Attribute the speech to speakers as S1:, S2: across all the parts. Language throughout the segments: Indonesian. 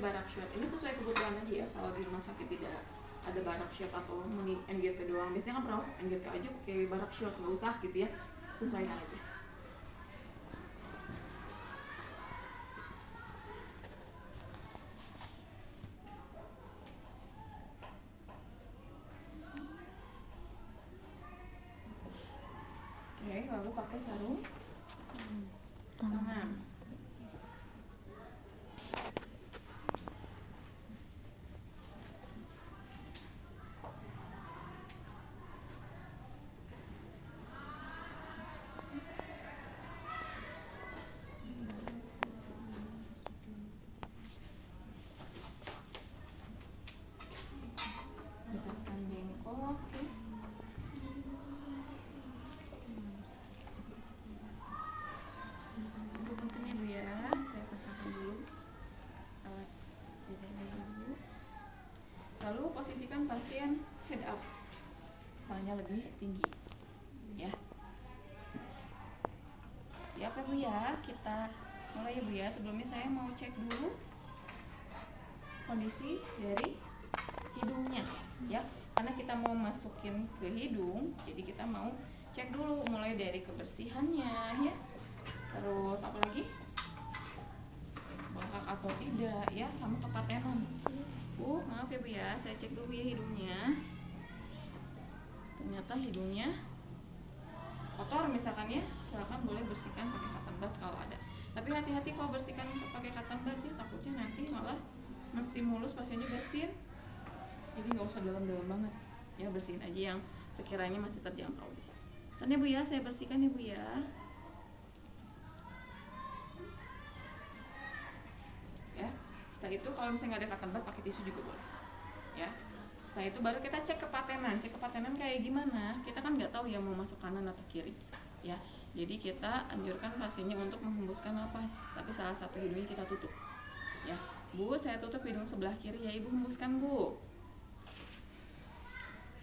S1: barak shot. Ini sesuai kebutuhan aja ya. Kalau di rumah sakit tidak ada barak shot atau muni NGT doang, biasanya kan perawat NGT aja pakai barak shot, nggak usah gitu ya, sesuaikan aja. Oke, lalu pakai sarung tangan. Dekatkan bengkok. Ibu pentingnya Bu ya, saya pasangkan dulu alas dadanya Ibu. Lalu posisikan pasien head up, kepalanya lebih tinggi ya. Siap ya Bu ya, kita mulai ya Bu ya. Sebelumnya saya mau cek dulu kondisi dari hidungnya ya, karena kita mau masukin ke hidung, jadi kita mau cek dulu mulai dari kebersihannya ya, terus apa lagi, bengkak atau tidak ya, sama kepatenan. Bu, maaf ya Bu ya, saya cek dulu ya hidungnya. Ternyata hidungnya kotor misalkan ya, silakan boleh bersihkan pakai cotton bud kalau ada. Tapi hati-hati kalau bersihkan pakai cotton bud ya, takutnya nanti malah menstimulus pasiennya bersin. Jadi nggak usah dalam-dalam banget ya, bersihin aja yang sekiranya masih terjangkau di sini. Tanya Bu ya, saya bersihkan ya Bu ya. Ya, setelah itu kalau misalnya nggak ada cotton bud, pakai tisu juga boleh ya. Setelah itu baru kita cek kepatenan. Cek kepatenan kayak gimana, kita kan nggak tahu ya mau masuk kanan atau kiri ya. Jadi kita anjurkan pasiennya untuk menghembuskan napas, tapi salah satu hidungnya kita tutup ya. Bu, saya tutup hidung sebelah kiri ya, Ibu hembuskan Bu.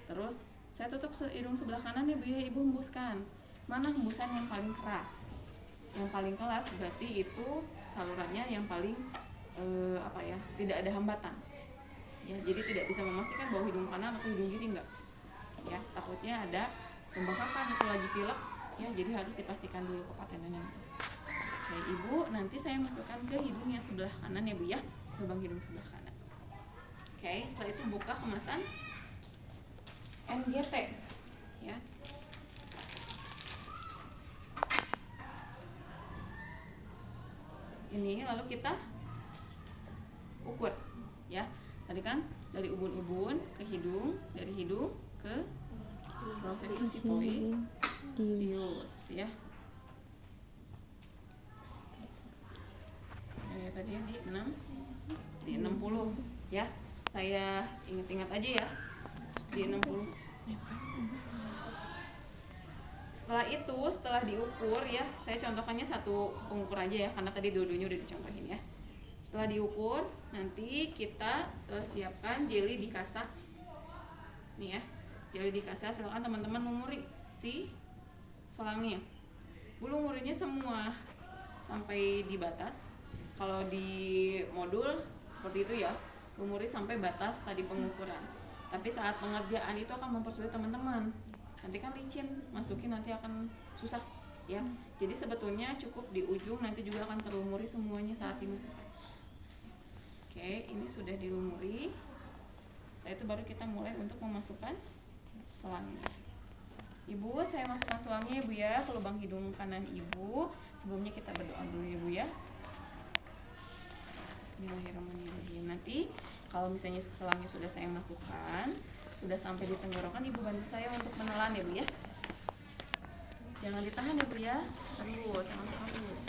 S1: Terus saya tutup hidung sebelah kanan ya Bu ya, Ibu hembuskan. Mana hembusan yang paling keras? Yang paling keras berarti itu salurannya yang paling tidak ada hambatan ya, jadi tidak bisa memastikan bahwa hidung kanan atau hidung kiri enggak ya, takutnya ada pembengkakan atau lagi pilek ya, jadi harus dipastikan dulu kepatenannya. Oke Ibu, nanti saya masukkan ke hidung yang sebelah kanan ya Bu ya, lubang hidung sebelah kanan. Oke, setelah itu buka kemasan NGT ya. Ini lalu kita ukur ya. Tadi kan dari ubun-ubun ke hidung, dari hidung ke prosesus sifoidius ya. Tadi di 60 ya. Saya ingat-ingat aja ya. Di 60. Setelah diukur ya, saya contohkannya satu pengukur aja ya, karena tadi dua-duanya udah dicontohin ya. Setelah diukur, nanti kita siapkan jeli di kasa. Nih ya, jeli di kasa. Silakan teman-teman lumuri si selangnya. Bu, lumurinya semua sampai di batas. Kalau di modul seperti itu ya, lumuri sampai batas tadi pengukuran. Tapi saat pengerjaan itu akan mempersulit teman-teman. Nanti kan licin, masukin nanti akan susah ya. Jadi sebetulnya cukup di ujung, nanti juga akan terlumuri semuanya saat dimasukkan. Oke, ini sudah dilumuri. Setelah itu baru kita mulai untuk memasukkan selangnya. Ibu, saya masukkan selangnya ya Bu ya ke lubang hidung kanan Ibu. Sebelumnya kita berdoa dulu ya Bu ya. Bismillahirrahmanirrahim. Nanti kalau misalnya selangnya sudah saya masukkan, sudah sampai di tenggorokan, Ibu bantu saya untuk menelan ya Bu ya. Jangan ditahan ya Bu ya. Terus, terus.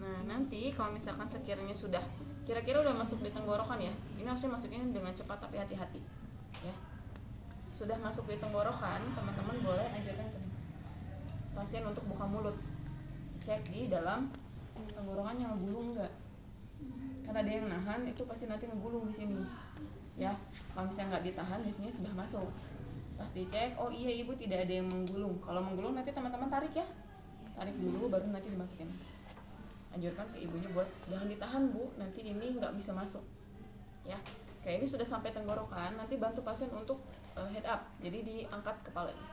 S1: Nah, nanti kalau misalkan sekiranya sudah kira-kira udah masuk di tenggorokan ya, ini harusnya masukin dengan cepat tapi hati-hati ya. Sudah masuk di tenggorokan, teman-teman boleh anjurkan pasien untuk buka mulut, cek di dalam tenggorokannya ngegulung enggak, karena ada yang nahan itu pasti nanti ngegulung di sini ya. Kalau misalnya nggak ditahan biasanya sudah masuk Pas dicek, oh iya ibu tidak ada yang menggulung. Kalau menggulung nanti teman-teman tarik ya, tarik dulu baru nanti dimasukin. Anjurkan ke ibunya buat jangan ditahan bu, nanti ini nggak bisa masuk ya. Kayak ini sudah sampai tenggorokan, nanti bantu pasien untuk head up, jadi diangkat kepalanya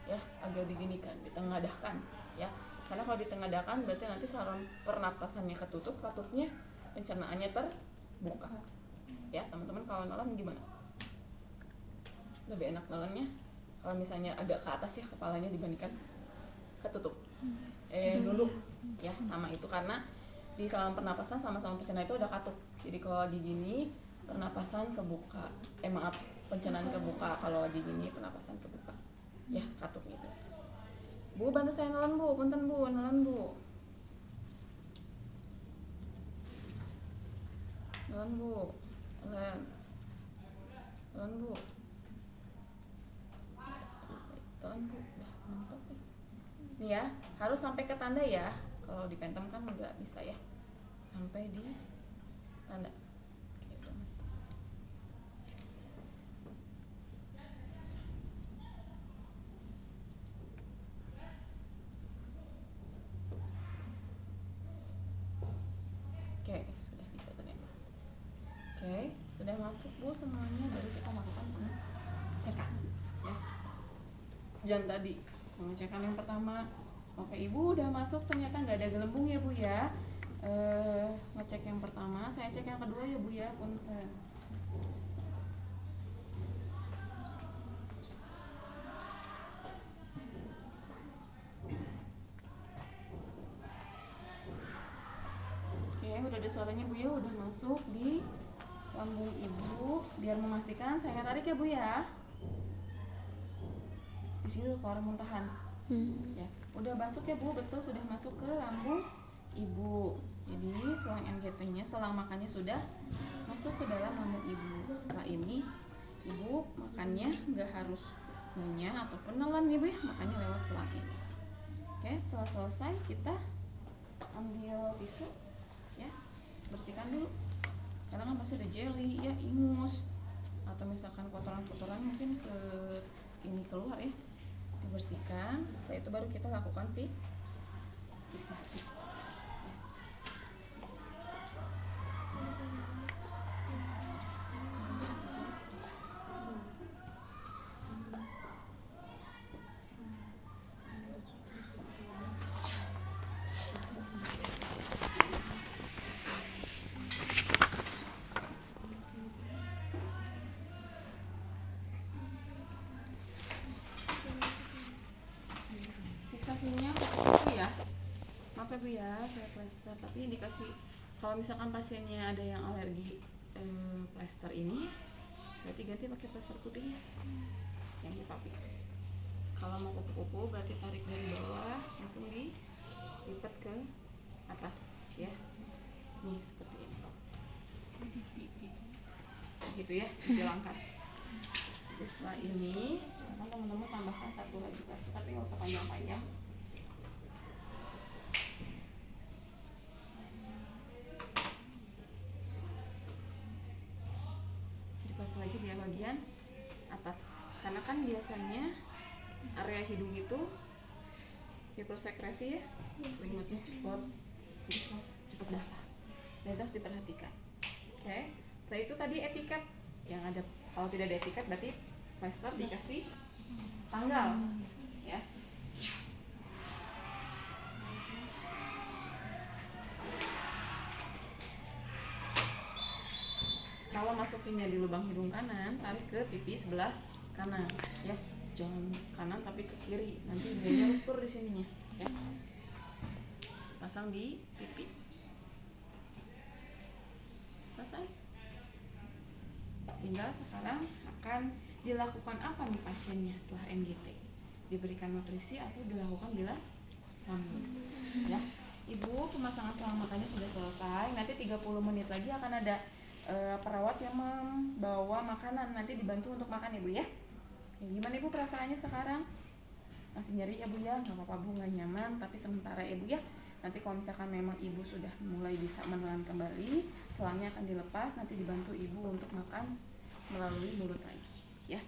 S1: ya, agak diginikan, ditengadahkan ya, karena kalau ditengadahkan berarti nanti saluran pernapasannya ketutup, katupnya, pencernaannya terbuka ya. Teman-teman kalau nelen gimana? Lebih enak nelennya kalau misalnya agak ke atas ya kepalanya dibandingkan ketutup. Dulu ya, sama itu karena di saluran pernapasan sama-sama pencernaan itu ada katup. Jadi kalau lagi gini pernapasan kebuka, maaf, pencernaan kebuka, kalau lagi gini pernapasan kebuka. Ya, katup itu. Bu, bantu saya nelen bu, punten bu, nelen bu. Nelen bu, nelen bu. Telan bu, udah mantap ya. Nih ya, harus sampai ke tanda ya. Kalau dipentem kan nggak bisa ya. Sampai di tanda. Oke, sudah bisa ternyata. Oke, sudah masuk bu semuanya, baru kita lakukan pengecekan ya. Yang tadi pengecekan yang pertama, oke ibu udah masuk ternyata nggak ada gelembung ya bu ya. Ngecek yang pertama, saya cek yang kedua ya bu ya, punten. Oke, udah ada suaranya bu ya, udah masuk di lambung ibu. Biar memastikan saya tarik ya bu ya. Di sini udah keluar muntahan. Ya, udah masuk ya bu, betul sudah masuk ke lambung ibu. Jadi selang NGT-nya, selang makannya sudah masuk ke dalam lambung ibu. Setelah ini ibu makannya nggak harus ngunyah ataupun nelan ya bu ya, makannya lewat selang ini. Oke, setelah selesai kita ambil tisu ya, bersihkan dulu karena kan masih ada jelly ya, ingus atau misalkan kotoran-kotoran mungkin ke ini keluar ya, dibersihkan. Setelah itu baru kita lakukan fiksasi. Fiksasinya ya, maaf ya bu ya, saya plester, tapi dikasih kalau misalkan pasiennya ada yang alergi plester ini, berarti ganti pakai plester putih ya, yang Hipafix. Kalau mau kupu-kupu berarti tarik dari bawah langsung dilipat ke atas ya, nih seperti ini gitu ya, disilangkan. Setelah ini silakan teman-teman tambahkan satu lagi plester, tapi nggak usah panjang-panjang. Dipas lagi di bagian atas, karena kan biasanya area hidung itu hipersekresi ya, keringatnya cepat basah, dan itu harus diperhatikan. Oke, setelah itu tadi etiket yang ada. Kalau tidak ada etiket berarti plester dikasih tanggal ya. Kalau masukinnya di lubang hidung kanan, tarik ke pipi sebelah kanan ya, jangan kanan tapi ke kiri, nanti biaya luntur di sininya ya. Pasang di pipi. Selesai. Tinggal sekarang akan dilakukan apa nih pasiennya setelah NGT? Diberikan nutrisi atau dilakukan bilas lambung ya. Ibu, pemasangan selang makannya sudah selesai. Nanti 30 menit lagi akan ada perawat yang membawa makanan, nanti dibantu untuk makan ibu ya. Gimana ibu perasaannya sekarang? Masih nyeri ya bu ya? Nggak apa-apa bu, nggak nyaman, tapi sementara ya bu ya. Nanti kalau misalkan memang ibu sudah mulai bisa menelan kembali, selangnya akan dilepas, nanti dibantu ibu untuk makan melalui mulut lagi ya.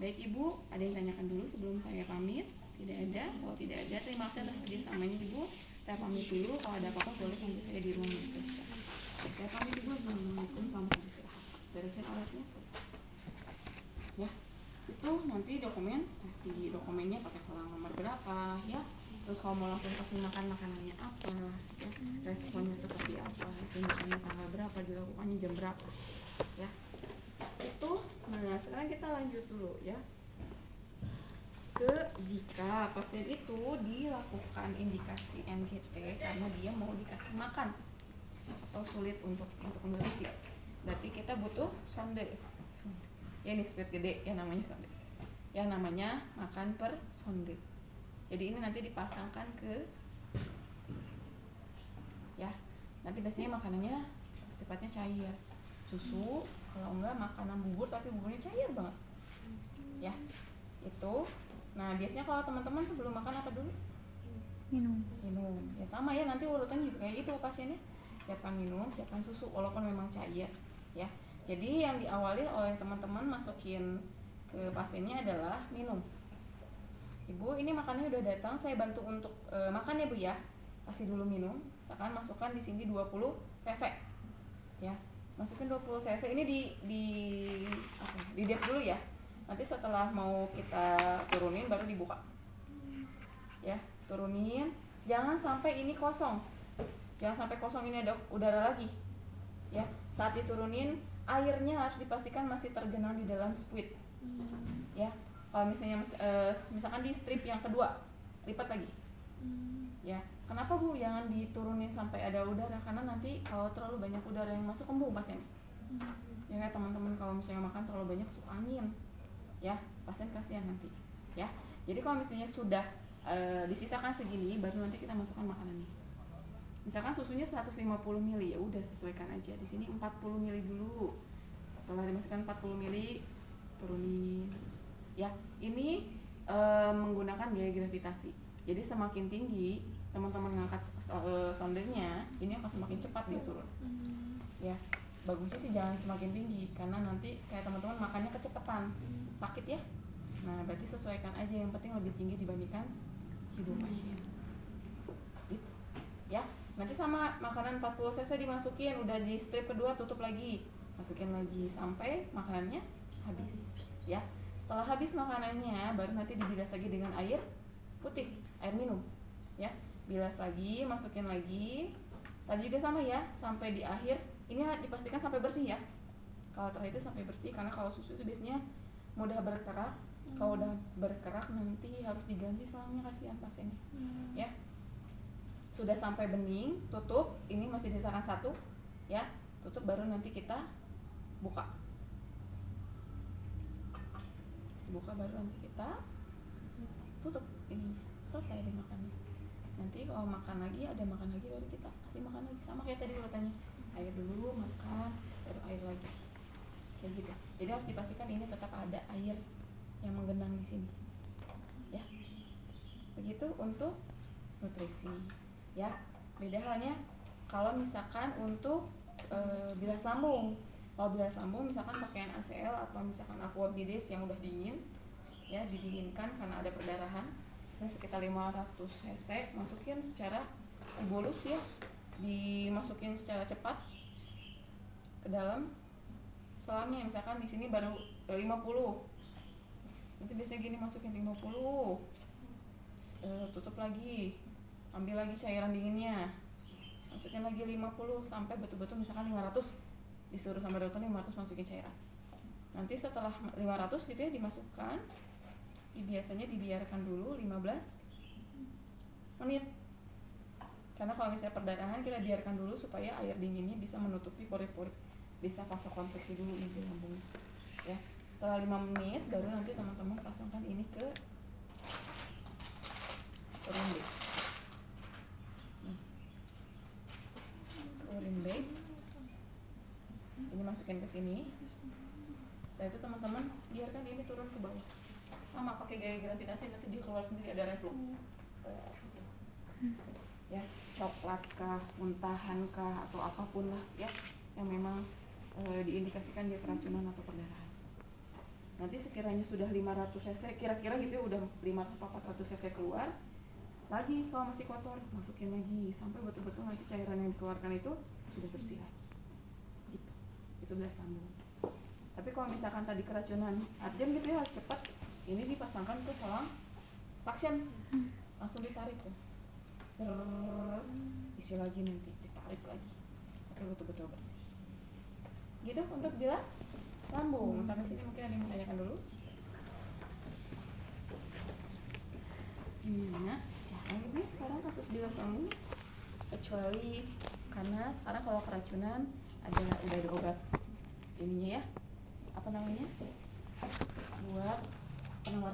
S1: Baik Ibu, ada yang tanyakan dulu sebelum saya pamit? Tidak ada? Kalau tidak ada, terima kasih atas kerjasamanya Ibu. Saya pamit dulu, kalau ada apa-apa boleh panggil saya di ruang discussion. Saya pamit Ibu, Assalamualaikum, selamat beristirahat. Beresin alatnya, selesai. Ya, itu nanti dokumennya pakai selang nomor berapa ya. Terus kalau mau langsung kasih makan makanannya apa ya, responnya seperti apa, tindakannya tanggal berapa, dilakukannya jam berapa ya. Itu, nah sekarang kita lanjut dulu ya ke jika pasien itu dilakukan indikasi NGT karena dia mau dikasih makan atau sulit untuk masuk ke nutrisi, berarti kita butuh sonde. Ya ini speed gede ya, namanya sonde ya, namanya makan per sonde. Jadi ini nanti dipasangkan ke sini ya. Nanti biasanya makanannya sifatnya cair, susu, kalau enggak makanan bubur tapi buburnya cair banget ya itu. Nah biasanya kalau teman-teman sebelum makan apa dulu? Minum ya, sama ya, nanti urutannya juga kayak gitu pasiennya, siapkan minum, siapkan susu walaupun memang cair ya. Jadi yang diawali oleh teman-teman masukin ke pasiennya adalah minum. Ibu, ini makannya udah datang, saya bantu untuk makan ya Bu ya. Kasih dulu minum, misalkan masukkan di sini 20 cc ya. Masukin 20 cc ini di dep dulu ya. Nanti setelah mau kita turunin baru dibuka. Ya, turunin. Jangan sampai ini kosong. Jangan sampai kosong, ini ada udara lagi. Ya, saat diturunin airnya harus dipastikan masih tergenang di dalam squid. Ya. Kalau misalnya misalkan di strip yang kedua, lipat lagi. Ya, kenapa Bu jangan diturunin sampai ada udara? Karena nanti kalau terlalu banyak udara yang masuk kembung pasiennya. Ya kayak teman-teman kalau misalnya makan terlalu banyak masuk angin, ya pasien kasihan nanti. Ya, jadi kalau misalnya sudah disisakan segini, baru nanti kita masukkan makanannya. Misalkan susunya 150 ml, ya udah sesuaikan aja. Di sini 40 ml dulu. Setelah dimasukkan 40 ml, turunin. Ya, ini menggunakan gaya gravitasi. Jadi semakin tinggi teman-teman ngangkat sondenya, ini akan semakin cepat dia turun. Ya, bagusnya sih jangan semakin tinggi karena nanti kayak teman-teman makannya kecepatan, sakit ya. Nah, berarti sesuaikan aja, yang penting lebih tinggi dibandingkan hidung pasien. Gitu. Ya, nanti sama makanan 40 cc dimasukin, udah di strip kedua tutup lagi, masukin lagi sampai makanannya habis. Ya. Setelah habis makanannya, baru nanti dibilas lagi dengan air putih, air minum ya. Bilas lagi, masukin lagi. Tadi juga sama ya, sampai di akhir. Ini dipastikan sampai bersih ya. Kalau terakhir itu sampai bersih, karena kalau susu itu biasanya mudah berkerak. Kalau udah berkerak nanti harus diganti selangnya, kasihan pasiennya. Ya. Sudah sampai bening, tutup. Ini masih disakan satu ya. Tutup, baru nanti kita buka. Baru nanti kita tutup ini, selesai deh makannya. Nanti kalau makan lagi, ada makan lagi, baru kita kasih makan lagi, sama kayak tadi urutannya, air dulu, makan, baru air lagi, kayak gitu. Jadi harus dipastikan ini tetap ada air yang menggenang di sini ya. Begitu untuk nutrisi ya. Beda halnya kalau misalkan untuk bilas lambung. Kalau bilas lambung misalkan pakaian ACL atau misalkan aqua bides yang udah dingin ya, didinginkan karena ada perdarahan, misalnya sekitar 500 cc, masukin secara bolus ya, dimasukin secara cepat ke dalam selangnya. Misalkan di sini baru 50, nanti biasanya gini, masukin 50, tutup lagi, ambil lagi cairan dinginnya, masukin lagi 50 sampai betul-betul misalkan 500, disuruh sama dokter 500 masukin cairan. Nanti setelah 500 gitu ya dimasukkan, biasanya dibiarkan dulu 15 menit. Karena kalau misalnya perdarahan kita biarkan dulu supaya air dinginnya bisa menutupi pori-pori, bisa vasokonstriksi dulu di lambung ya. Setelah 5 menit baru nanti teman-teman pasangkan ini ke urin bag. Urin bag ini masukin ke sini. Setelah itu teman-teman biarkan ini turun ke bawah, sama pakai gaya gravitasi, nanti dia keluar sendiri, ada reflux ya. Coklat kah, muntahan kah, atau apapun lah ya yang memang diindikasikan dia keracunan atau perdarahan. Nanti sekiranya sudah 500 cc, kira-kira gitu ya, udah 500 atau 400 cc keluar lagi, kalau masih kotor masukin lagi sampai betul-betul nanti cairan yang dikeluarkan itu sudah bersih lagi gitu. Itu belas lambung. Tapi kalau misalkan tadi keracunan urgent gitu ya, harus cepat, ini dipasangkan ke selang suction, langsung ditarik tuh, isi lagi, nanti ditarik lagi sampai betul-betul bersih gitu untuk bilas lambung. Sampai sini mungkin ada yang menanyakan dulu gimana caranya sekarang kasus bilas lambung, kecuali karena sekarang kalau keracunan udah ada obat ininya ya, apa namanya, buat penawar